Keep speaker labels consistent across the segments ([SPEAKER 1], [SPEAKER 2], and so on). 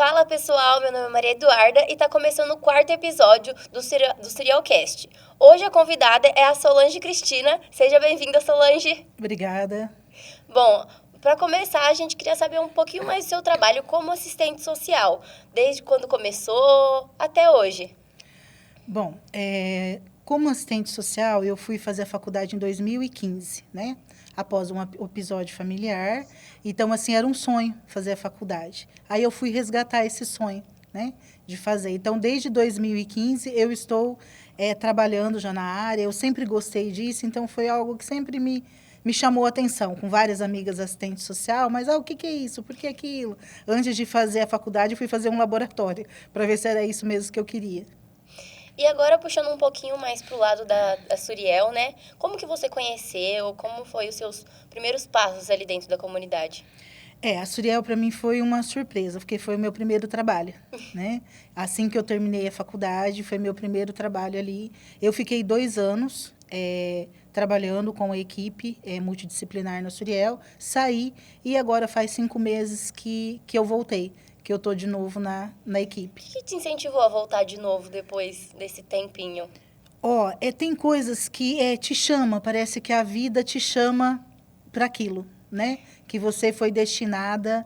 [SPEAKER 1] Fala pessoal, meu nome é Maria Eduarda e tá começando o quarto episódio do Serialcast. Hoje a convidada é a Solange Cristina. Seja bem-vinda, Solange.
[SPEAKER 2] Obrigada.
[SPEAKER 1] Bom, para começar, a gente queria saber um pouquinho mais do seu trabalho como assistente social, desde quando começou até hoje.
[SPEAKER 2] Bom, como assistente social, eu fui fazer a faculdade em 2015, né? Após um episódio familiar. Então, assim, era um sonho fazer a faculdade. Aí eu fui resgatar esse sonho, né? De fazer. Então, desde 2015, eu estou trabalhando já na área. Eu sempre gostei disso, então foi algo que sempre me chamou a atenção, com várias amigas assistente social, mas o que é isso? Por que aquilo? Antes de fazer a faculdade, eu fui fazer um laboratório para ver se era isso mesmo que eu queria.
[SPEAKER 1] E agora, puxando um pouquinho mais pro lado da Suriel, né? Como que você conheceu? Como foi os seus primeiros passos ali dentro da comunidade?
[SPEAKER 2] A Suriel para mim foi uma surpresa, porque foi o meu primeiro trabalho, né? Assim que eu terminei a faculdade, foi meu primeiro trabalho ali. Eu fiquei 2 anos trabalhando com a equipe multidisciplinar na Suriel, saí e agora faz 5 meses que eu voltei, que eu estou de novo na
[SPEAKER 1] O
[SPEAKER 2] equipe.
[SPEAKER 1] que te incentivou a voltar de novo depois desse tempinho?
[SPEAKER 2] Tem coisas que te chama, parece que a vida te chama para aquilo, né? Que você foi destinada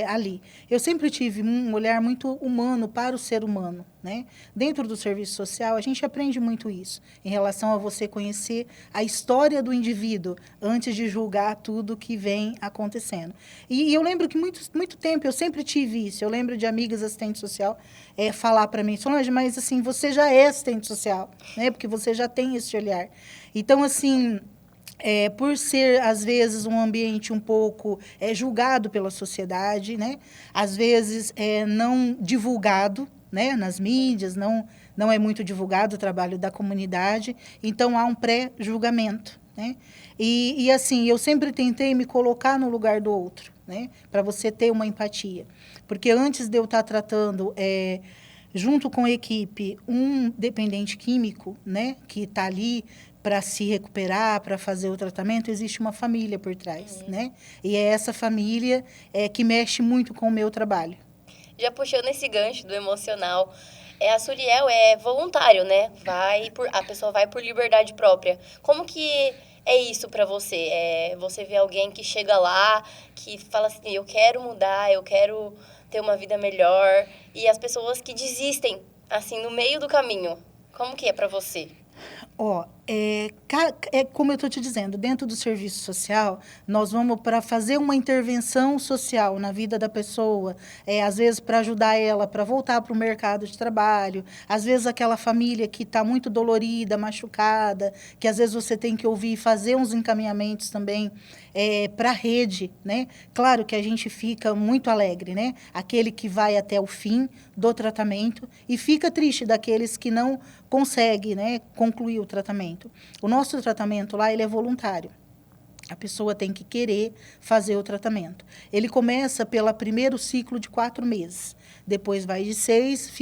[SPEAKER 2] ali. Eu sempre tive um olhar muito humano para o ser humano, né? Dentro do serviço social, a gente aprende muito isso, em relação a você conhecer a história do indivíduo antes de julgar tudo que vem acontecendo. E eu lembro que muito tempo eu sempre tive isso. Eu lembro de amigas assistentes social falar para mim, Solange, mas assim, você já é assistente social, né? Porque você já tem esse olhar. Então, assim, por ser, às vezes, um ambiente um pouco julgado pela sociedade, né? Às vezes não divulgado, né? Nas mídias, não é muito divulgado o trabalho da comunidade, então há um pré-julgamento. Né? E, assim, eu sempre tentei me colocar no lugar do outro, né? Para você ter uma empatia. Porque antes de eu estar tratando junto com a equipe, um dependente químico, né, que está ali para se recuperar, para fazer o tratamento, existe uma família por trás, né? E é essa família que mexe muito com o meu trabalho.
[SPEAKER 1] Já puxando esse gancho do emocional, a Suriel é voluntário, né? A pessoa vai por liberdade própria. Como que é isso pra você? Você vê alguém que chega lá, que fala assim, eu quero mudar, eu quero ter uma vida melhor, e as pessoas que desistem, assim, no meio do caminho. Como que é pra você?
[SPEAKER 2] Como eu estou te dizendo, dentro do serviço social, nós vamos para fazer uma intervenção social na vida da pessoa, às vezes para ajudar ela para voltar para o mercado de trabalho, às vezes aquela família que está muito dolorida, machucada, que às vezes você tem que ouvir e fazer uns encaminhamentos também para a rede, né? Claro que a gente fica muito alegre, né? Aquele que vai até o fim do tratamento e fica triste daqueles que não conseguem, né, concluir o tratamento. O nosso tratamento lá ele é voluntário. A pessoa tem que querer fazer o tratamento. Ele começa pelo primeiro ciclo de 4 meses. Depois vai de 6,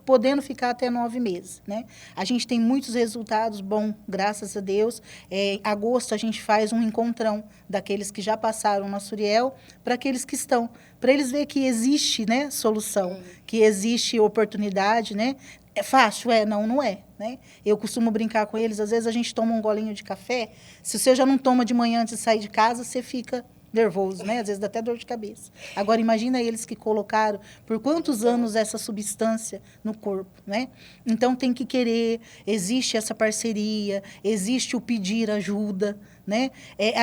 [SPEAKER 2] podendo ficar até 9 meses. Né? A gente tem muitos resultados bons, graças a Deus. Em agosto, a gente faz um encontrão daqueles que já passaram na Suriel para aqueles que estão. Para eles verem que existe, né, solução, que existe oportunidade. Né? É fácil? Não é. Né? Eu costumo brincar com eles, às vezes a gente toma um golinho de café, se você já não toma de manhã antes de sair de casa, você fica nervoso, né? Às vezes dá até dor de cabeça. Agora, imagina eles que colocaram por quantos anos essa substância no corpo, né? Então, tem que querer, existe essa parceria, existe o pedir ajuda, né?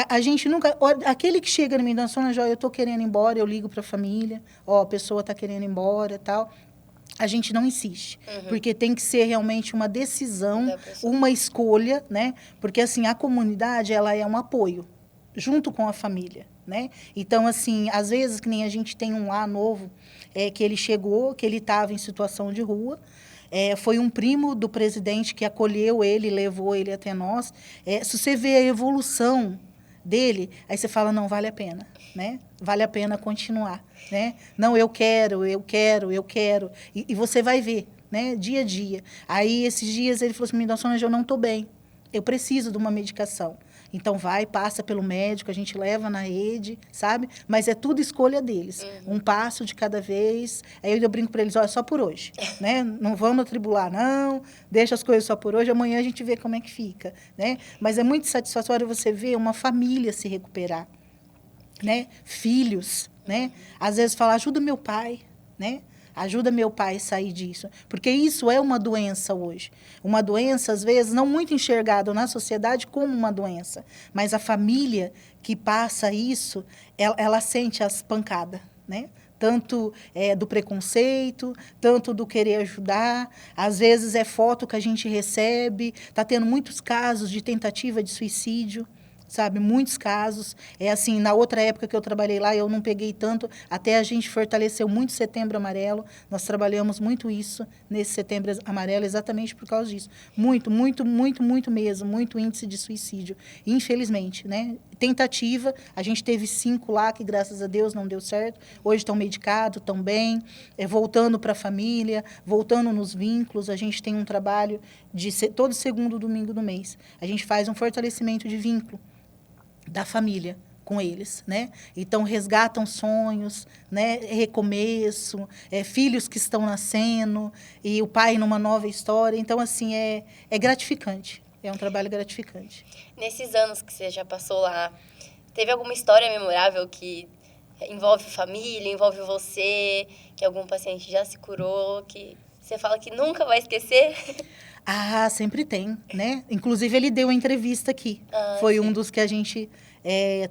[SPEAKER 2] A gente nunca... Aquele que chega na minha Solange, eu estou querendo ir embora, eu ligo para a família, a pessoa está querendo ir embora e tal... A gente não insiste, porque tem que ser realmente uma decisão, uma escolha, né? Porque, assim, a comunidade, ela é um apoio, junto com a família, né? Então, assim, às vezes, que nem a gente tem um lá novo, que ele chegou, que ele estava em situação de rua, foi um primo do presidente que acolheu ele, levou ele até nós. Se você vê a evolução dele, aí você fala, não, vale a pena, né? Vale a pena continuar, né? Não, eu quero. E você vai ver, né? Dia a dia. Aí, esses dias, ele falou assim, Solange, eu não estou bem. Eu preciso de uma medicação. Então, passa pelo médico, a gente leva na rede, sabe? Mas é tudo escolha deles. Um passo de cada vez. Aí eu brinco para eles, olha, só por hoje, né? Não vamos atribular, não. Deixa as coisas só por hoje, amanhã a gente vê como é que fica, né? Mas é muito satisfatório você ver uma família se recuperar, né? Filhos, né? Às vezes fala, ajuda meu pai, né? Ajuda meu pai a sair disso. Porque isso é uma doença hoje. Uma doença, às vezes, não muito enxergada na sociedade como uma doença. Mas a família que passa isso, ela sente as pancadas, né? Tanto do preconceito, tanto do querer ajudar. Às vezes é foto que a gente recebe. Está tendo muitos casos de tentativa de suicídio, sabe? Muitos casos. É assim, na outra época que eu trabalhei lá, eu não peguei tanto, até a gente fortaleceu muito Setembro Amarelo. Nós trabalhamos muito isso nesse Setembro Amarelo, exatamente por causa disso. Muito, muito, muito, muito mesmo, muito índice de suicídio. Infelizmente, né? Tentativa, a gente teve 5 lá, que graças a Deus não deu certo. Hoje estão medicados, estão bem, voltando para a família, voltando nos vínculos. A gente tem um trabalho de todo segundo domingo do mês. A gente faz um fortalecimento de vínculo da família com eles, né? Então, resgatam sonhos, né? Recomeço, filhos que estão nascendo, e o pai numa nova história. Então, assim, é gratificante. É um trabalho gratificante.
[SPEAKER 1] Nesses anos que você já passou lá, teve alguma história memorável que envolve família, envolve você, que algum paciente já se curou, que você fala que nunca vai esquecer?
[SPEAKER 2] Ah, sempre tem, né? Inclusive, ele deu uma entrevista aqui. Foi
[SPEAKER 1] sim.
[SPEAKER 2] um dos que a gente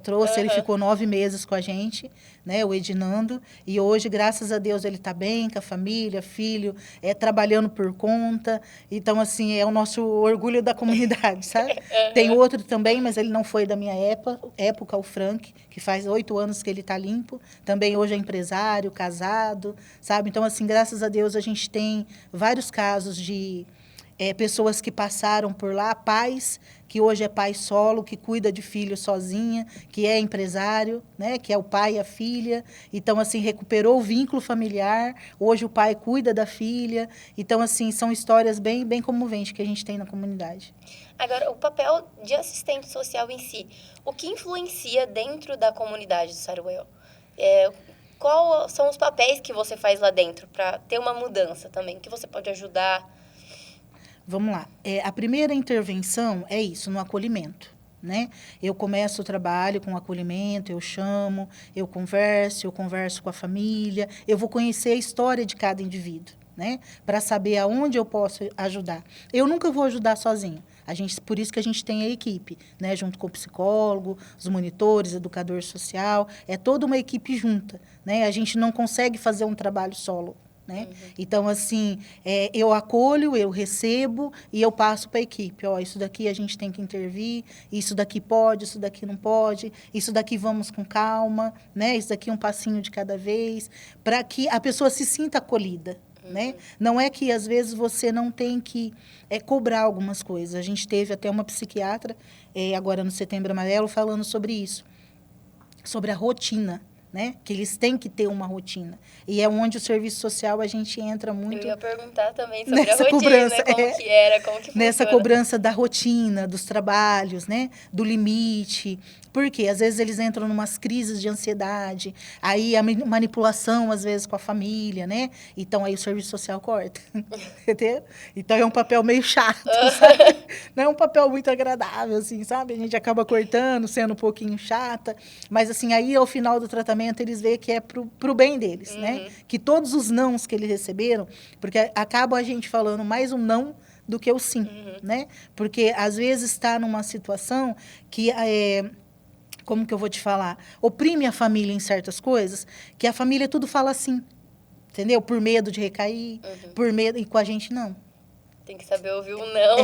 [SPEAKER 2] trouxe. Ele ficou 9 meses com a gente, né? O Edinando. E hoje, graças a Deus, ele está bem, com a família, filho, trabalhando por conta. Então, assim, é o nosso orgulho da comunidade, sabe? Tem outro também, mas ele não foi da minha época, o Frank, que faz 8 anos que ele está limpo. Também hoje é empresário, casado, sabe? Então, assim, graças a Deus, a gente tem vários casos de pessoas que passaram por lá, pais, que hoje é pai solo, que cuida de filho sozinha, que é empresário, né, que é o pai e a filha. Então, assim, recuperou o vínculo familiar. Hoje o pai cuida da filha. Então, assim, são histórias bem, bem comoventes que a gente tem na comunidade.
[SPEAKER 1] Agora, o papel de assistente social em si, o que influencia dentro da comunidade do Saruel? Quais são os papéis que você faz lá dentro para ter uma mudança também? Que você pode ajudar?
[SPEAKER 2] Vamos lá. A primeira intervenção é isso, no acolhimento, né? Eu começo o trabalho com acolhimento, eu chamo, eu converso com a família, eu vou conhecer a história de cada indivíduo, né? Para saber aonde eu posso ajudar. Eu nunca vou ajudar sozinho. Por isso que a gente tem a equipe, né? Junto com o psicólogo, os monitores, educador social, é toda uma equipe junta, né? A gente não consegue fazer um trabalho solo. Né? Então, assim, eu acolho, eu recebo e eu passo para a equipe. Ó, isso daqui a gente tem que intervir, isso daqui pode, isso daqui não pode, isso daqui vamos com calma, né? Isso daqui um passinho de cada vez, para que a pessoa se sinta acolhida. Né? Não é que, às vezes, você não tem que cobrar algumas coisas. A gente teve até uma psiquiatra, agora no Setembro Amarelo, falando sobre isso, sobre a rotina. Né? Que eles têm que ter uma rotina. E é onde o serviço social a gente entra muito.
[SPEAKER 1] Eu ia perguntar também sobre
[SPEAKER 2] nessa
[SPEAKER 1] a rotina,
[SPEAKER 2] cobrança,
[SPEAKER 1] como que era, como que funciona.
[SPEAKER 2] Nessa cobrança da rotina, dos trabalhos, né? Do limite. Porque às vezes eles entram em umas crises de ansiedade, aí a manipulação, às vezes, com a família, né? Então, aí o serviço social corta. Entendeu? Então, é um papel meio chato, sabe? Não é um papel muito agradável, assim, sabe? A gente acaba cortando, sendo um pouquinho chata. Mas, assim, aí, ao final do tratamento, eles veem que é pro bem deles, né? Que todos os nãos que eles receberam, porque acaba a gente falando mais um não do que o sim, né? Porque, às vezes, está numa situação que como que eu vou te falar? Oprime a família em certas coisas, que a família tudo fala assim, entendeu? Por medo de recair, por medo, e com a gente não.
[SPEAKER 1] Tem que saber ouvir o não.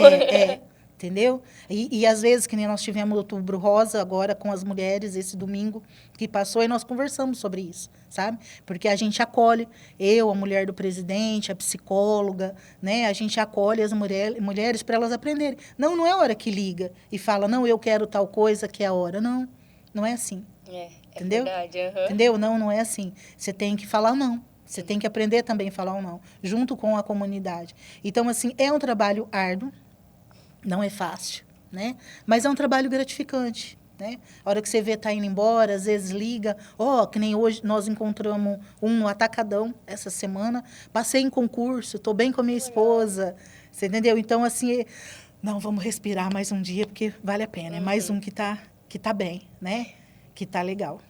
[SPEAKER 2] Entendeu? E às vezes, que nem nós tivemos o Outubro Rosa agora com as mulheres, esse domingo que passou, e nós conversamos sobre isso, sabe? Porque a gente acolhe, eu, a mulher do presidente, a psicóloga, né? A gente acolhe as mulheres para elas aprenderem. Não é a hora que liga e fala, não, eu quero tal coisa que é a hora. Não, não é assim. Entendeu?
[SPEAKER 1] Verdade.
[SPEAKER 2] Entendeu? Não é assim. Você tem que falar não. Você tem que aprender também a falar o não, junto com a comunidade. Então, assim, é um trabalho árduo, não é fácil, né? Mas é um trabalho gratificante, né? A hora que você vê tá indo embora, às vezes liga, que nem hoje nós encontramos um no Atacadão essa semana, passei em concurso, tô bem com a minha esposa, você entendeu? Então, assim, não, vamos respirar mais um dia, porque vale a pena, é mais um que tá bem, né? Que tá legal.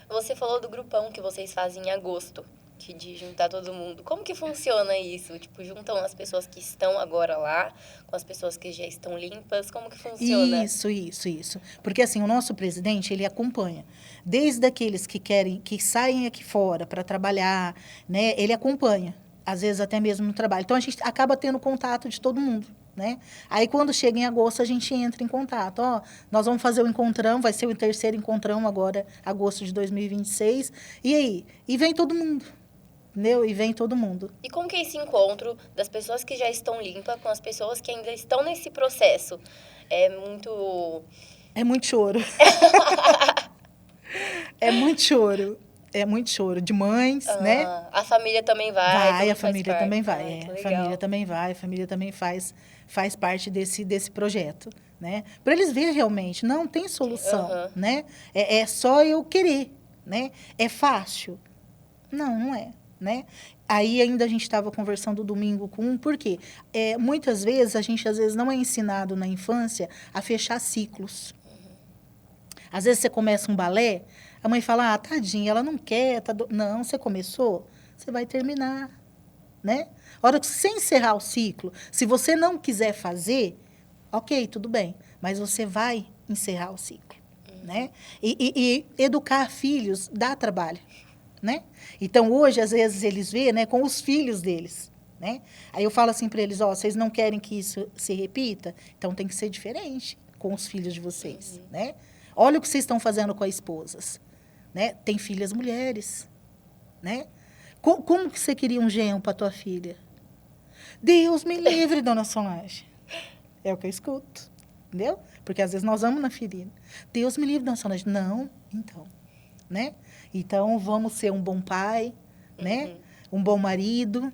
[SPEAKER 1] Você falou do grupão que vocês fazem em agosto, de juntar todo mundo. Como que funciona isso? Tipo, juntam as pessoas que estão agora lá com as pessoas que já estão limpas? Como que funciona?
[SPEAKER 2] Isso. Porque, assim, o nosso presidente, ele acompanha. Desde aqueles que saem aqui fora para trabalhar, né? Ele acompanha. Às vezes, até mesmo no trabalho. Então, a gente acaba tendo contato de todo mundo, né? Aí, quando chega em agosto, a gente entra em contato. Nós vamos fazer o encontrão, vai ser o terceiro encontrão agora, agosto de 2026. E aí? E vem todo mundo. Entendeu? E vem todo mundo.
[SPEAKER 1] E como que é esse encontro das pessoas que já estão limpas com as pessoas que ainda estão nesse processo? É muito...
[SPEAKER 2] É muito choro. É muito choro. É muito choro. De mães, né?
[SPEAKER 1] A família também vai?
[SPEAKER 2] Vai,
[SPEAKER 1] todo
[SPEAKER 2] a família também vai.
[SPEAKER 1] Ai, que
[SPEAKER 2] A
[SPEAKER 1] legal.
[SPEAKER 2] família também vai. A família também faz parte desse projeto, né? Para eles verem realmente, não tem solução, né? É só eu querer, né? É fácil? Não é, né? Aí ainda a gente estava conversando domingo com por quê? Muitas vezes, a gente às vezes não é ensinado na infância a fechar ciclos. Às vezes você começa um balé, a mãe fala, tadinha, ela não quer. Não, você começou, você vai terminar, né? A hora que você encerrar o ciclo, se você não quiser fazer, ok, tudo bem, mas você vai encerrar o ciclo, né? E educar filhos dá trabalho, né? Então, hoje, às vezes, eles vê, né, com os filhos deles, né? Aí eu falo assim para eles, vocês não querem que isso se repita? Então, tem que ser diferente com os filhos de vocês, né? Olha o que vocês estão fazendo com as esposas, né? Tem filhas mulheres, né? Como que você queria um genro para tua filha? Deus me livre, dona Solange. É o que eu escuto, entendeu? Porque às vezes nós vamos na ferida. Deus me livre, dona Solange. Não, então, né? Então, vamos ser um bom pai, né? Um bom marido.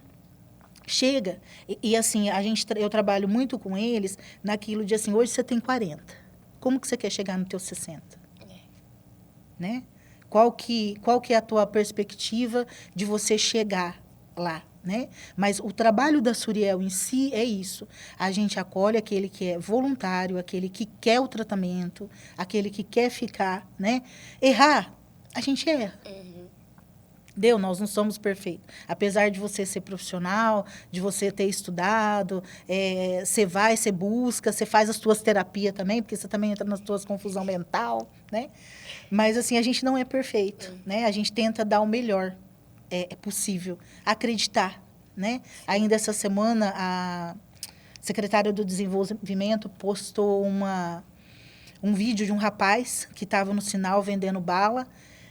[SPEAKER 2] Chega. E assim, eu trabalho muito com eles naquilo de assim, hoje você tem 40. Como que você quer chegar no teu 60? Né? Qual que é a tua perspectiva de você chegar lá? Né? Mas o trabalho da Suriel em si é isso. A gente acolhe aquele que é voluntário, aquele que quer o tratamento, aquele que quer ficar, né? Errar, a gente erra. Nós não somos perfeitos. Apesar de você ser profissional, de você ter estudado, você busca, você faz as tuas terapias também, porque você também entra nas tuas confusão mental, né? Mas, assim, a gente não é perfeito, né? A gente tenta dar o melhor possível, acreditar, né? Ainda essa semana, a secretária do Desenvolvimento postou um vídeo de um rapaz que estava no sinal vendendo bala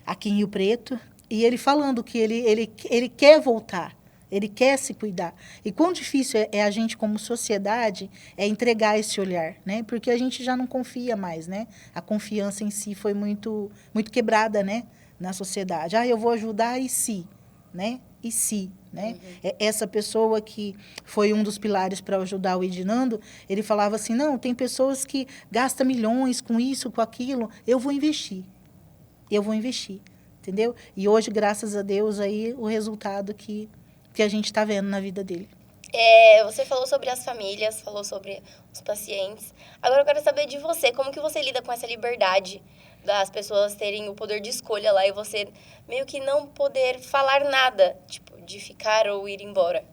[SPEAKER 2] aqui em Rio Preto, e ele falando que ele quer voltar, ele quer se cuidar. E quão difícil é a gente, como sociedade, entregar esse olhar, né? Porque a gente já não confia mais, né? A confiança em si foi muito, muito quebrada, né? Na sociedade. Eu vou ajudar, e se? Né? E se? Né? Essa pessoa que foi um dos pilares para ajudar o Edinando, ele falava assim, não, tem pessoas que gastam milhões com isso, com aquilo, eu vou investir. Entendeu? E hoje, graças a Deus, aí o resultado que a gente está vendo na vida dele.
[SPEAKER 1] Você falou sobre as famílias, falou sobre os pacientes. Agora eu quero saber de você, como que você lida com essa liberdade das pessoas terem o poder de escolha lá e você meio que não poder falar nada, tipo, de ficar ou ir embora?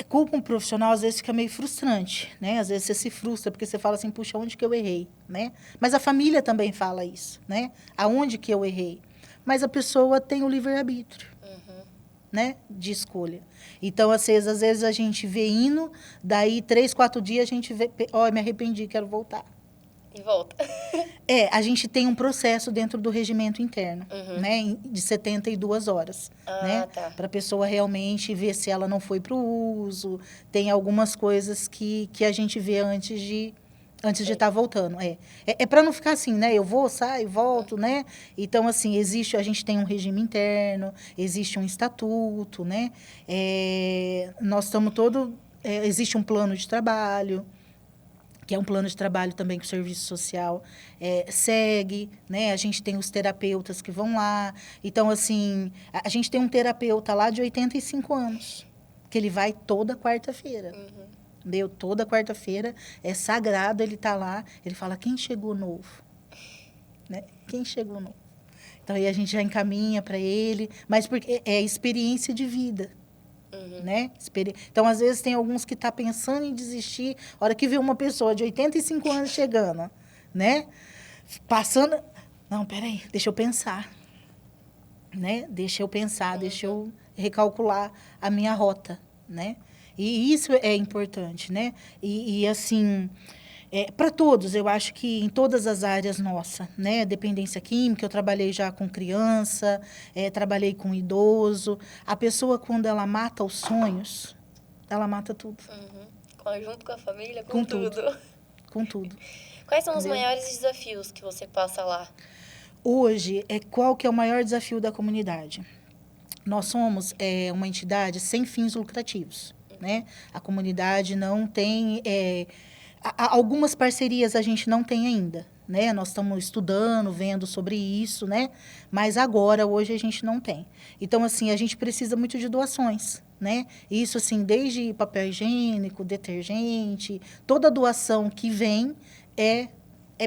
[SPEAKER 2] Como um profissional, às vezes fica meio frustrante, né? Às vezes você se frustra, porque você fala assim, puxa, onde que eu errei, né? Mas a família também fala isso, né? Aonde que eu errei? Mas a pessoa tem o livre-arbítrio, né? De escolha. Então, às vezes a gente vê indo, daí 3, 4 dias a gente vê, me arrependi, quero voltar.
[SPEAKER 1] E volta.
[SPEAKER 2] A gente tem um processo dentro do regimento interno, né, de 72 horas, né,
[SPEAKER 1] tá.
[SPEAKER 2] para a pessoa realmente ver se ela não foi para o uso. Tem algumas coisas que a gente vê antes de estar voltando. Para não ficar assim, né? Eu vou, saio, volto, né? Então, assim, a gente tem um regime interno, existe um estatuto, né? Nós estamos existe um plano de trabalho. que é um plano de trabalho também que o serviço social segue, né? A gente tem os terapeutas que vão lá. Então, assim, a gente tem um terapeuta lá de 85 anos, que ele vai toda quarta-feira. Entendeu? Toda quarta-feira é sagrado, ele tá lá, ele fala, quem chegou novo? Né? Quem chegou novo? Então, aí a gente já encaminha para ele, mas porque é experiência de vida. Né? Então, às vezes, tem alguns que estão pensando em desistir, a hora que vê uma pessoa de 85 anos chegando, né? Passando... Não, peraí, deixa eu pensar. Né? Deixa eu pensar, deixa eu recalcular a minha rota, né? E isso é importante, né? E assim... para todos, eu acho que em todas as áreas nossa, né? Dependência química, eu trabalhei já com criança, trabalhei com idoso. A pessoa, quando ela mata os sonhos, ela mata tudo.
[SPEAKER 1] Junto com a família,
[SPEAKER 2] Com
[SPEAKER 1] tudo.
[SPEAKER 2] tudo. Com tudo.
[SPEAKER 1] Quais são os
[SPEAKER 2] Entendeu?
[SPEAKER 1] maiores desafios que você passa lá?
[SPEAKER 2] Hoje, qual que é o maior desafio da comunidade? Nós somos uma entidade sem fins lucrativos, né? A comunidade não tem... algumas parcerias a gente não tem ainda, né? Nós estamos estudando, vendo sobre isso, né? Mas agora, hoje, a gente não tem. Então, assim, a gente precisa muito de doações, né? Isso, assim, desde papel higiênico, detergente, toda doação que vem é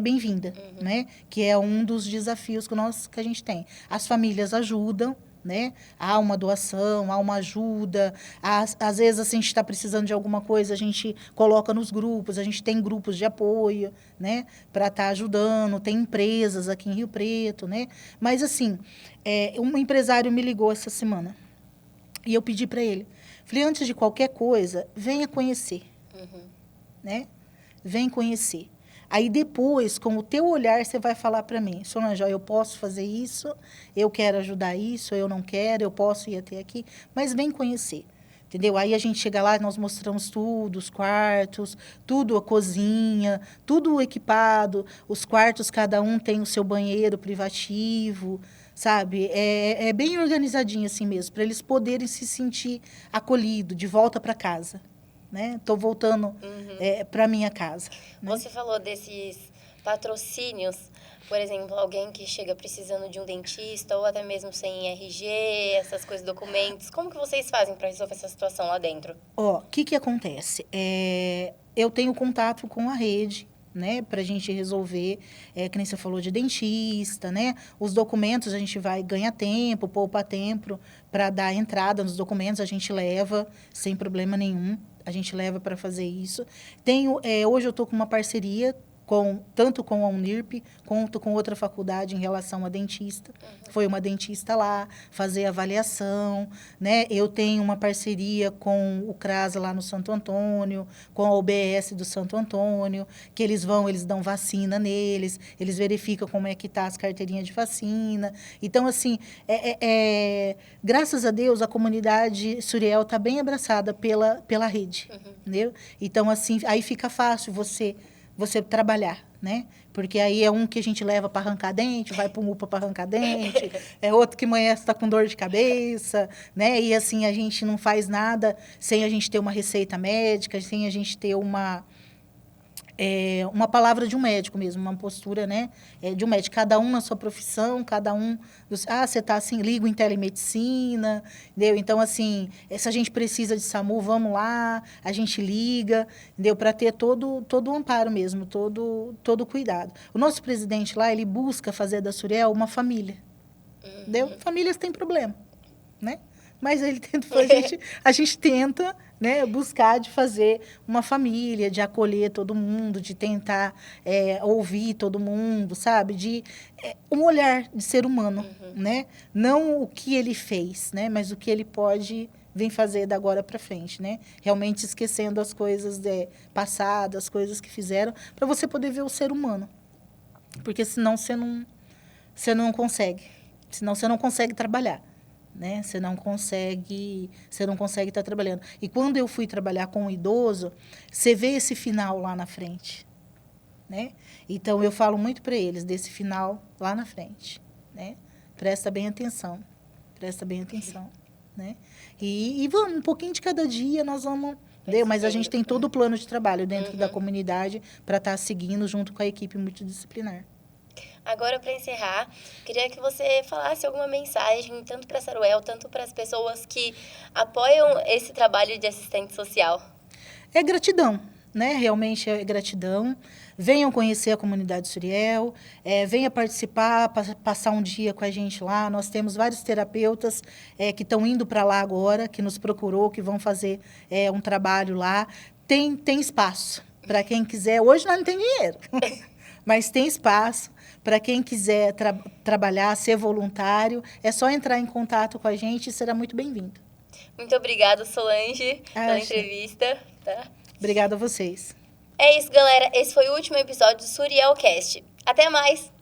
[SPEAKER 2] bem-vinda, né? Que é um dos desafios que a gente tem. As famílias ajudam, né? Há uma doação, há uma ajuda. Às vezes, assim, a gente está precisando de alguma coisa, a gente coloca nos grupos, a gente tem grupos de apoio, né? Para estar ajudando. Tem empresas aqui em Rio Preto, né? Mas, assim, um empresário me ligou essa semana e eu pedi para ele. Falei, antes de qualquer coisa, venha conhecer, né? Vem conhecer. Aí depois, com o teu olhar, você vai falar para mim, Solange, eu posso fazer isso, eu quero ajudar isso, eu não quero, eu posso ir até aqui, mas vem conhecer, entendeu? Aí a gente chega lá e nós mostramos tudo, os quartos, tudo a cozinha, tudo equipado, os quartos, cada um tem o seu banheiro privativo, sabe? É bem organizadinho assim mesmo, para eles poderem se sentir acolhidos, de volta para casa. Né? Estou voltando para minha casa. Né?
[SPEAKER 1] Você falou desses patrocínios, por exemplo, alguém que chega precisando de um dentista ou até mesmo sem RG, essas coisas, documentos. Como que vocês fazem para resolver essa situação lá dentro?
[SPEAKER 2] O que acontece? Eu tenho contato com a rede, né, para a gente resolver, que nem você falou de dentista, né? Os documentos a gente vai ganhar tempo, poupa tempo para dar entrada nos documentos, a gente leva sem problema nenhum. A gente leva para fazer isso. Hoje eu estou com uma parceria tanto com a Unirp quanto com outra faculdade em relação a dentista. Foi uma dentista lá fazer avaliação, né? Eu tenho uma parceria com o CRAS lá no Santo Antônio, com a OBS do Santo Antônio, que eles dão vacina neles, eles verificam como é que tá as carteirinhas de vacina. Então, assim, graças a Deus, a comunidade Suriel está bem abraçada pela rede, entendeu? Então, assim, aí fica fácil você trabalhar, né? Porque aí é um que a gente leva para arrancar dente, vai para um UPA para arrancar dente, é outro que amanhã está com dor de cabeça, né? E assim, a gente não faz nada sem a gente ter uma receita médica, sem a gente ter uma palavra de um médico mesmo, uma postura, né, de um médico. Cada um na sua profissão, cada um... você está assim, liga em telemedicina, entendeu? Então, assim, se a gente precisa de SAMU, vamos lá, a gente liga, entendeu? Para ter todo o amparo mesmo, todo o cuidado. O nosso presidente lá, ele busca fazer da Suriel uma família, entendeu? Famílias têm problema, né? Mas ele tenta, a gente tenta, né, buscar de fazer uma família, de acolher todo mundo, de tentar ouvir todo mundo, sabe? De um olhar de ser humano, né? Não o que ele fez, né? Mas o que ele pode vir fazer da agora para frente, né? Realmente esquecendo as coisas passadas, as coisas que fizeram, para você poder ver o ser humano. Porque senão você não consegue. Senão você não consegue trabalhar. Né? Você não consegue estar trabalhando. E quando eu fui trabalhar com o idoso, você vê esse final lá na frente, né? Então eu falo muito para eles desse final lá na frente, né? Presta bem atenção, né? E vamos um pouquinho de cada dia, nós vamos entendeu? Mas a gente tem todo o plano de trabalho dentro da
[SPEAKER 1] Uhum.
[SPEAKER 2] comunidade para estar seguindo junto com a equipe multidisciplinar.
[SPEAKER 1] Agora, para encerrar, queria que você falasse alguma mensagem, tanto para a Saruel, tanto para as pessoas que apoiam esse trabalho de assistente social.
[SPEAKER 2] É gratidão, né? Realmente é gratidão. Venham conhecer a comunidade Suriel, venha participar, passar um dia com a gente lá. Nós temos vários terapeutas que estão indo para lá agora, que nos procurou, que vão fazer um trabalho lá. Tem espaço para quem quiser. Hoje nós não temos dinheiro, mas tem espaço para quem quiser trabalhar, ser voluntário. É só entrar em contato com a gente e será muito bem-vindo.
[SPEAKER 1] Muito obrigada, Solange, pela
[SPEAKER 2] Acho.
[SPEAKER 1] entrevista. Tá?
[SPEAKER 2] Obrigada a vocês.
[SPEAKER 1] É isso, galera. Esse foi o último episódio do Surielcast. Até mais!